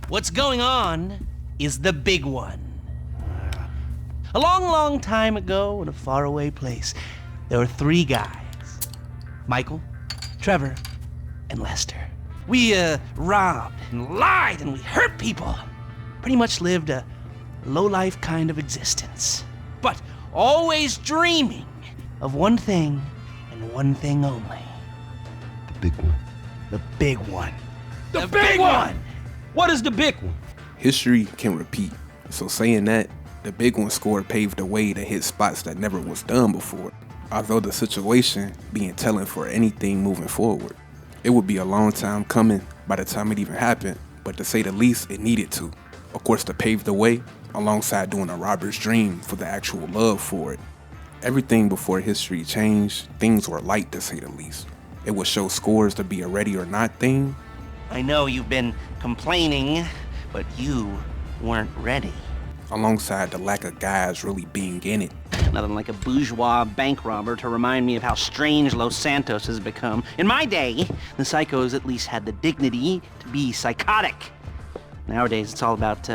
What's going on is the big one. A long, long time ago in a faraway place, there were 3 guys. Michael, Trevor, and Lester. We robbed and lied and we hurt people. Pretty much lived a low-life kind of existence. But always dreaming of one thing and one thing only. The big one. The big one. The big one! What is the big one? History can repeat. So saying that, the big one score paved the way to hit spots that never was done before. Although the situation being telling for anything moving forward. It would be a long time coming by the time it even happened, but to say the least, it needed to. Of course, to pave the way, alongside doing a robber's dream for the actual love for it. Everything before history changed, things were light to say the least. It would show scores to be a ready or not thing. I know you've been complaining, but you weren't ready. Alongside the lack of guys really being in it. Nothing like a bourgeois bank robber to remind me of how strange Los Santos has become. In my day, the psychos at least had the dignity to be psychotic. Nowadays, it's all about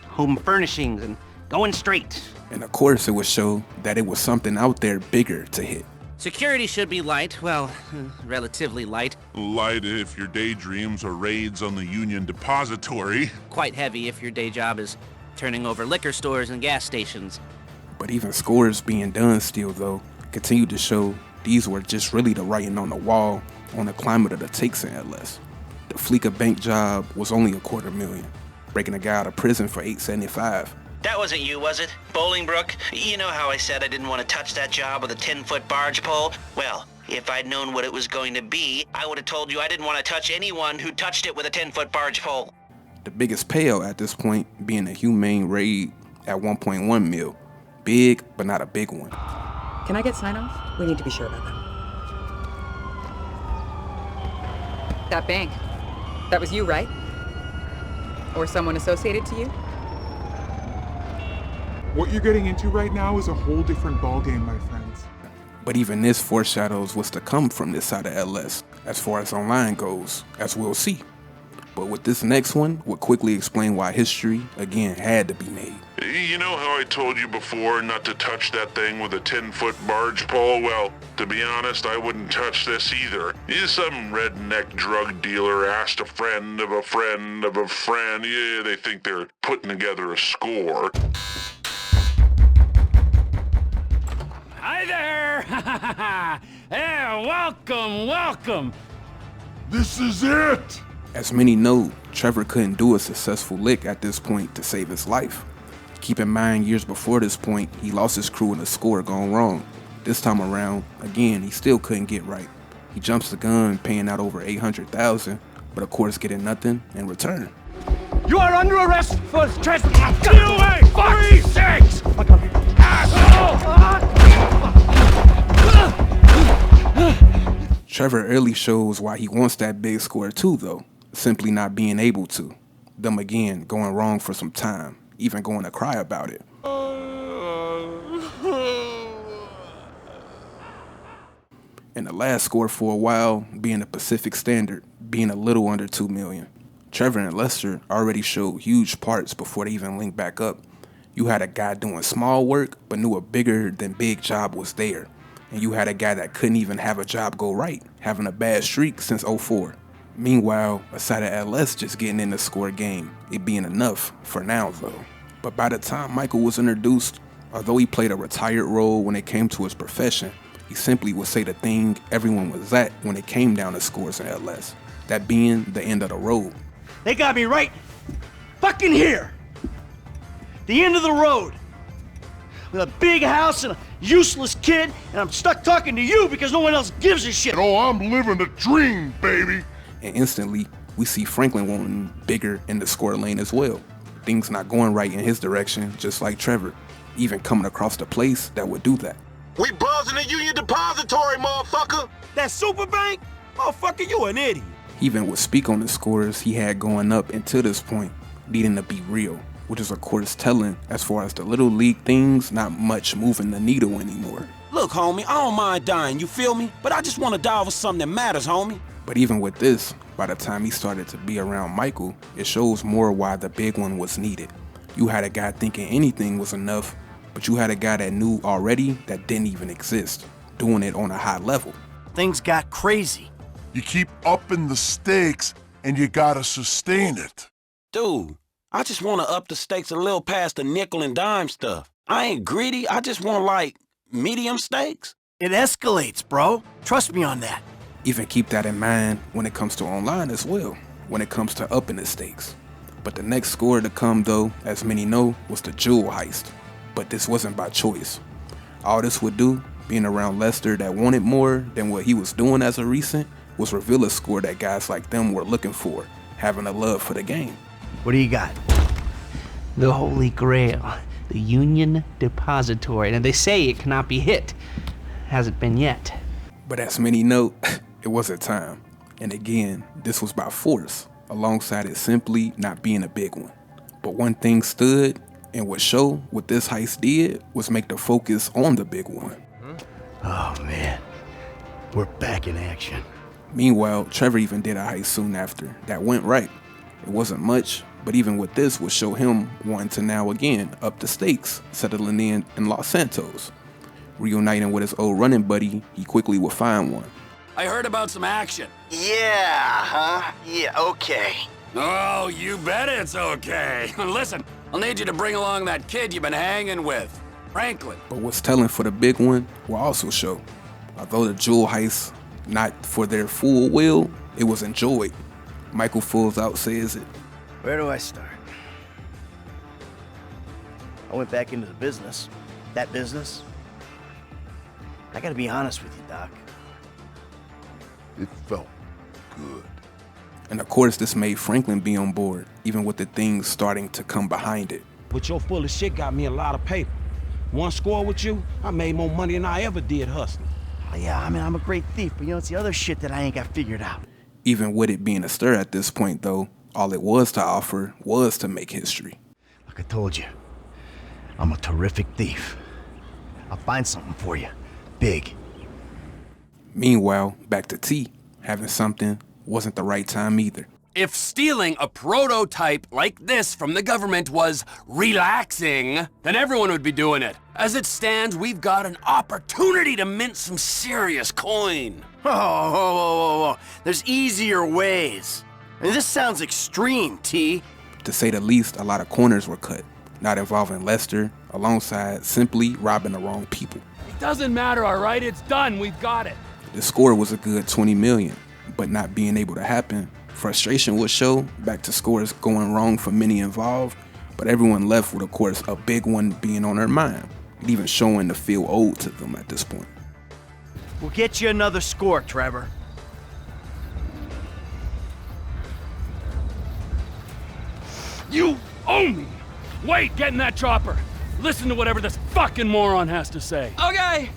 home furnishings and going straight. And of course, it would show that it was something out there bigger to hit. Security should be light, well, relatively light. Light if your daydreams are raids on the Union Depository. Quite heavy if your day job is turning over liquor stores and gas stations. But even scores being done still though, continued to show these were just really the writing on the wall on the climate of the takes in LS. The Fleeca bank job was only $250,000, breaking a guy out of prison for $875. That wasn't you, was it? Bolingbrook? You know how I said I didn't want to touch that job with a 10-foot barge pole? Well, if I'd known what it was going to be, I would have told you I didn't want to touch anyone who touched it with a 10-foot barge pole. The biggest payout at this point being a humane raid at $1.1 million. Big, but not a big one. Can I get sign-off? We need to be sure about that. That bank, that was you, right? Or someone associated to you? What you're getting into right now is a whole different ballgame, my friends. But even this foreshadows what's to come from this side of LS, as far as online goes, as we'll see. But with this next one, we'll quickly explain why history, again, had to be made. You know how I told you before not to touch that thing with a 10-foot barge pole? Well, to be honest, I wouldn't touch this either. Some redneck drug dealer asked a friend of a friend of a friend. Yeah, they think they're putting together a score. Hi there! Yeah, welcome! This is it! As many know, Trevor couldn't do a successful lick at this point to save his life. Keep in mind, years before this point, he lost his crew in a score gone wrong. This time around, again, he still couldn't get right. He jumps the gun, paying out over $800,000, but of course getting nothing in return. You are under arrest for trespassing! Get away! Fuck sakes! Trevor early shows why he wants that big score too though, simply not being able to. Them again going wrong for some time, even going to cry about it. And the last score for a while being the Pacific Standard, being a little under $2 million. Trevor and Lester already showed huge parts before they even linked back up. You had a guy doing small work, but knew a bigger than big job was there. And you had a guy that couldn't even have a job go right, having a bad streak since '04. Meanwhile, a side of LS just getting in the score game, it being enough for now though. But by the time Michael was introduced, although he played a retired role when it came to his profession, he simply would say the thing everyone was at when it came down to scores in LS. That being the end of the road. They got me right fucking here. The end of the road. With a big house and a useless kid, and I'm stuck talking to you because no one else gives a shit. Oh, I'm living the dream, baby. And instantly, we see Franklin wanting bigger in the score lane as well. Things not going right in his direction, just like Trevor. Even coming across the place that would do that. We buzzing the Union Depository, motherfucker! That super bank? Motherfucker, you an idiot. He even would speak on the scores he had going up until this point, needing to be real, which is of course telling as far as the little league things not much moving the needle anymore. Look, homie, I don't mind dying, you feel me? But I just want to die over something that matters, homie. But even with this, by the time he started to be around Michael, it shows more why the big one was needed. You had a guy thinking anything was enough, but you had a guy that knew already that didn't even exist, doing it on a high level. Things got crazy. You keep upping the stakes, and you gotta sustain it. Dude, I just want to up the stakes a little past the nickel and dime stuff. I ain't greedy, I just want, like, medium stakes. It escalates, bro. Trust me on that. Even keep that in mind when it comes to online as well, when it comes to upping the stakes. But the next score to come, though, as many know, was the jewel heist. But this wasn't by choice. All this would do, being around Lester that wanted more than what he was doing as a recent, was reveal a score that guys like them were looking for, having a love for the game. What do you got? The Holy Grail, the Union Depository. And they say it cannot be hit. Hasn't been yet. But as many know, it wasn't time. And again, this was by force, alongside it simply not being a big one. But one thing stood, and what this heist did was make the focus on the big one. Oh man, we're back in action. Meanwhile, Trevor even did a heist soon after that went right. It wasn't much, but even with this would show him wanting to now again up the stakes, settling in Los Santos. Reuniting with his old running buddy, he quickly would find one. I heard about some action. Yeah, huh? Yeah, okay. Oh, you bet it's okay. Listen, I'll need you to bring along that kid you've been hanging with, Franklin. But what's telling for the big one will also show. Although the jewel heist, not for their full will, it was enjoyed. Michael Fulls out says it. Where do I start? I went back into the business. That business. I gotta be honest with you, Doc. It felt good. And of course, this made Franklin be on board, even with the things starting to come behind it. But your full of shit got me a lot of paper. One score with you, I made more money than I ever did hustling. Oh, yeah, I mean, I'm a great thief, but you know, it's the other shit that I ain't got figured out. Even with it being a stir at this point, though, all it was to offer was to make history. Like I told you, I'm a terrific thief. I'll find something for you. Big. Meanwhile, back to T, having something wasn't the right time either. If stealing a prototype like this from the government was relaxing, then everyone would be doing it. As it stands, we've got an opportunity to mint some serious coin. Whoa. There's easier ways. I mean, this sounds extreme, T. To say the least, a lot of corners were cut, not involving Lester, alongside simply robbing the wrong people. It doesn't matter, all right? It's done. We've got it. The score was a good 20 million, but not being able to happen. Frustration would show, back to scores going wrong for many involved, but everyone left with, of course, a big one being on their mind, and even showing to feel owed to them at this point. We'll get you another score, Trevor. You owe me. Wait, get in that chopper. Listen to whatever this fucking moron has to say. Okay.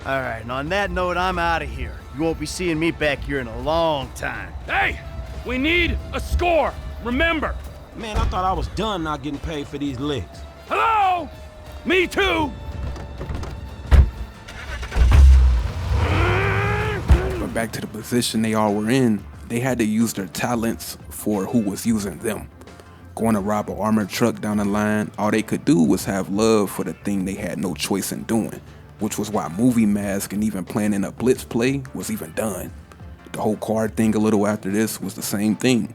All right, and on that note, I'm out of here. You won't be seeing me back here in a long time. Hey, we need a score. Remember. Man, I thought I was done not getting paid for these licks. Hello? Me too. But back to the position they all were in, they had to use their talents for who was using them. Going to rob an armored truck down the line, all they could do was have love for the thing they had no choice in doing, which was why Movie Mask and even planning a blitz play was even done. The whole card thing a little after this was the same thing.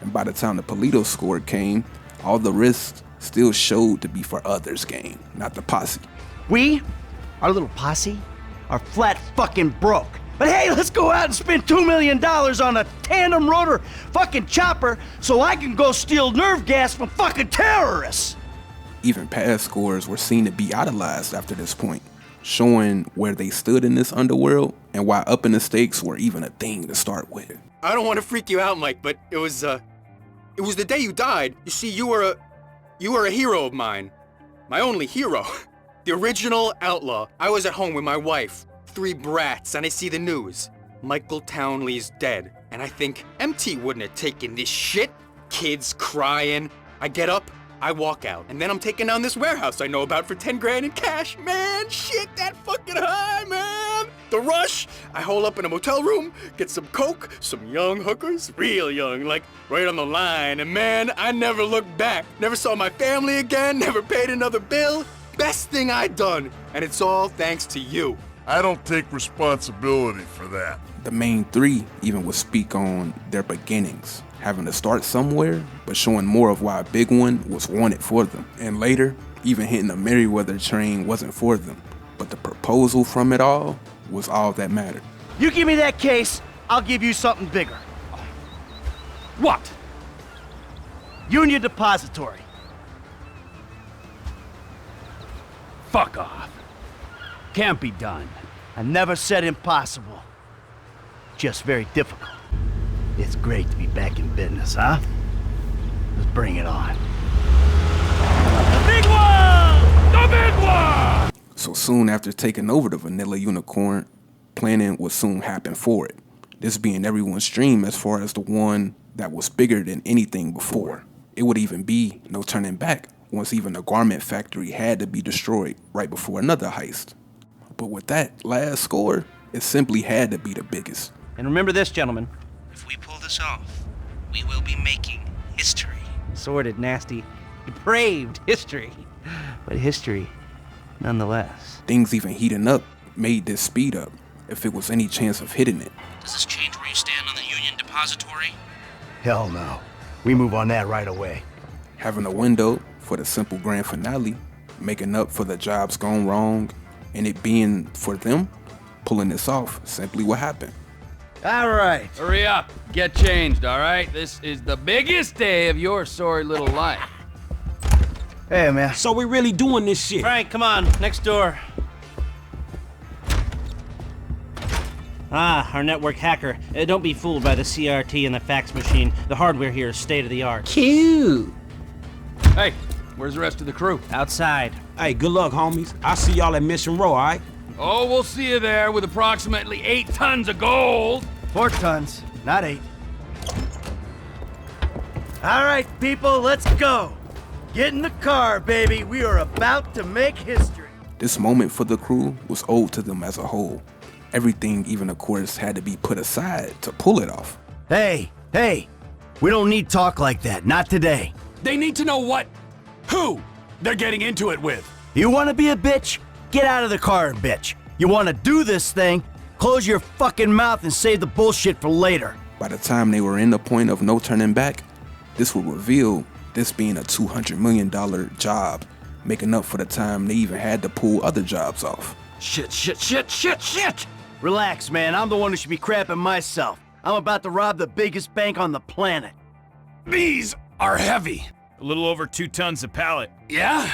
And by the time the Polito score came, all the risks still showed to be for others' game, not the posse. We, our little posse, are flat fucking broke. But hey, let's go out and spend $2 million on a tandem rotor fucking chopper so I can go steal nerve gas from fucking terrorists. Even past scores were seen to be idolized after this point, showing where they stood in this underworld and why upping the stakes were even a thing to start with. I don't want to freak you out, Mike, but it was the day you died. You see, you were a hero of mine. My only hero. The original outlaw. I was at home with my wife, 3 brats, and I see the news. Michael Townley's dead. And I think MT wouldn't have taken this shit. Kids crying. I get up, I walk out, and then I'm taking down this warehouse I know about for 10 grand in cash. Man, shit, that fucking high, man. The rush. I hole up in a motel room, get some coke, some young hookers, real young, like right on the line. And man, I never looked back. Never saw my family again, never paid another bill. Best thing I done, and it's all thanks to you. I don't take responsibility for that. The main three even would speak on their beginnings, having to start somewhere, but showing more of why a big one was wanted for them. And later, even hitting the Merriweather train wasn't for them, but the proposal from it all was all that mattered. You give me that case, I'll give you something bigger. What? Union Depository. Fuck off. Can't be done. I never said impossible. Just very difficult. It's great to be back in business, huh? Let's bring it on. The big one! The big one! So soon after taking over the Vanilla Unicorn, planning would soon happen for it. This being everyone's dream as far as the one that was bigger than anything before. It would even be no turning back once even the garment factory had to be destroyed right before another heist. But with that last score, it simply had to be the biggest. And remember this, gentlemen. If we pull this off, we will be making history. Sordid, nasty, depraved history. But history, nonetheless. Things even heating up made this speed up if it was any chance of hitting it. Does this change where you stand on the Union Depository? Hell no. We move on that right away. Having a window for the simple grand finale, making up for the jobs gone wrong, and it being for them, pulling this off simply what happened. All right. Hurry up. Get changed, all right? This is the biggest day of your sorry little life. Hey, man. So we really doing this shit? Frank, come on, next door. Ah, our network hacker. Don't be fooled by the CRT and the fax machine. The hardware here is state-of-the-art. Cute. Hey, where's the rest of the crew? Outside. Hey, good luck, homies. I'll see y'all at Mission Row, all right? Oh, we'll see you there with approximately 8 tons of gold. 4 tons, not 8. All right, people, let's go. Get in the car, baby. We are about to make history. This moment for the crew was owed to them as a whole. Everything, even of course, had to be put aside to pull it off. Hey, we don't need talk like that, not today. They need to know who they're getting into it with. You want to be a bitch? Get out of the car, bitch. You want to do this thing? Close your fucking mouth and save the bullshit for later. By the time they were in the point of no turning back, this would reveal this being a $200 million job, making up for the time they even had to pull other jobs off. Shit. Relax, man. I'm the one who should be crapping myself. I'm about to rob the biggest bank on the planet. These are heavy. A little over 2 tons a pallet. Yeah?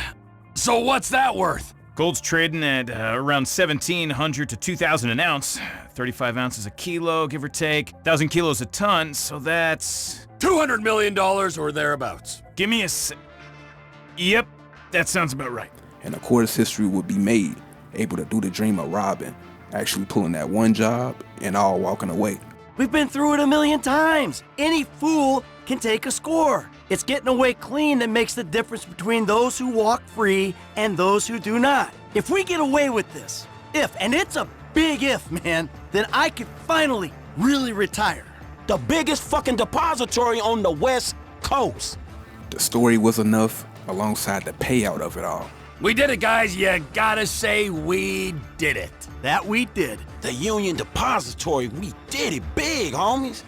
So what's that worth? Gold's trading at around 1,700 to 2,000 an ounce. 35 ounces a kilo, give or take. 1,000 kilos a ton, so that's... $200 million or thereabouts. Give me a Yep, that sounds about right. And of course, history would be made, able to do the dream of robbing, actually pulling that one job and all walking away. We've been through it a million times. Any fool can take a score. It's getting away clean that makes the difference between those who walk free and those who do not. If we get away with this, and it's a big if, man, then I could finally really retire. The biggest fucking depository on the West Coast. The story was enough alongside the payout of it all. We did it, guys. You gotta say we did it. That we did. The Union Depository, we did it big, homies.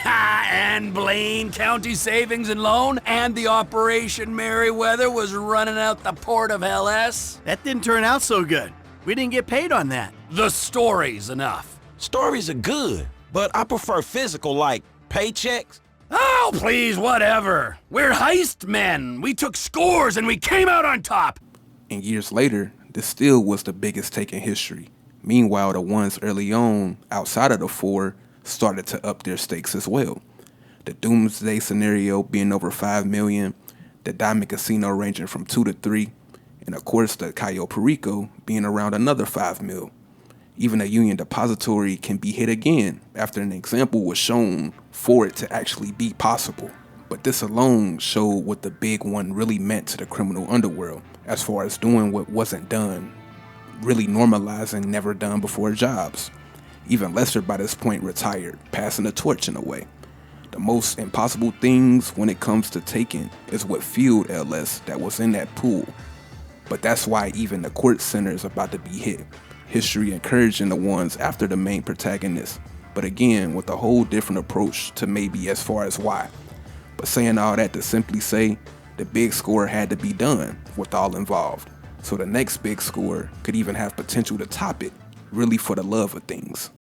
And Blaine County Savings and Loan and the Operation Merriweather was running out the port of LS. That didn't turn out so good. We didn't get paid on that. The story's enough. Stories are good, but I prefer physical, like paychecks. Oh, please, whatever. We're heist men. We took scores and we came out on top. And years later, this still was the biggest take in history. Meanwhile, the ones early on, outside of the 4, started to up their stakes as well. The Doomsday scenario being over 5 million, the Diamond Casino ranging from 2 to 3, and of course the Cayo Perico being around another 5 mil. Even a Union Depository can be hit again after an example was shown for it to actually be possible. But this alone showed what the big one really meant to the criminal underworld, as far as doing what wasn't done, really normalizing never done before jobs. Even Lester by this point retired, passing the torch in a way. The most impossible things when it comes to taking is what fueled LS that was in that pool. But that's why even the Kortz Center is about to be hit. History encouraging the ones after the main protagonist, but again with a whole different approach to maybe as far as why. But saying all that to simply say, the big score had to be done with all involved. So the next big score could even have potential to top it, really for the love of things.